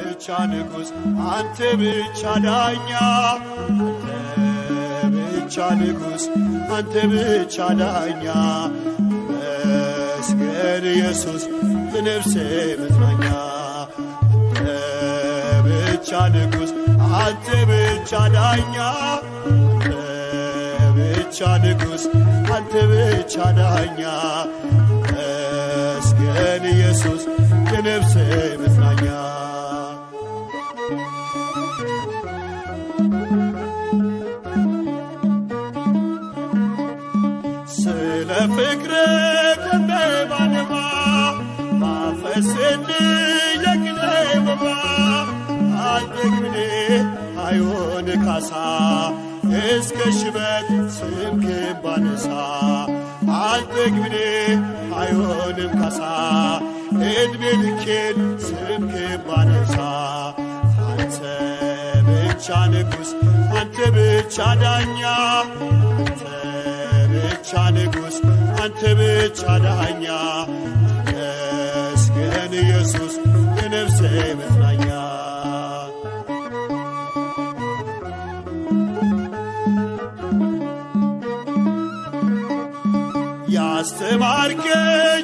ብቻ ንጉሥ አንተ ብቻ ዳኛ አንተ ብቻ ንጉሥ አንተ ብቻ ዳኛ መስገን ኢየሱስ የነፍሴ መጽናኛ አንተ ብቻ ንጉሥ አንተ ብቻ ዳኛ አንተ ብቻ ንጉሥ አንተ ብቻ ዳኛ መስገን ኢየሱስ የነፍሴ መጽናኛ ስለ ፍቅር ከበባንባ ማፈስን የግሌ ወባ አልጠግብኔ አይሆን ካሳ እስከ ሽበት ስምክን ባነሳ አልጠግብኔ አይሆንም ካሳ ዕድሜ ልኬን ስምክን ባነሳ አንተ ብቻ ንጉሥ አንተ ብቻ ዳኛ አንተ ብቻ ንጉሥ አንተ ብቻ ዳኛ መስገን ኢየሱስ የነፍሴ መጽናኛ ያስተማርከኝ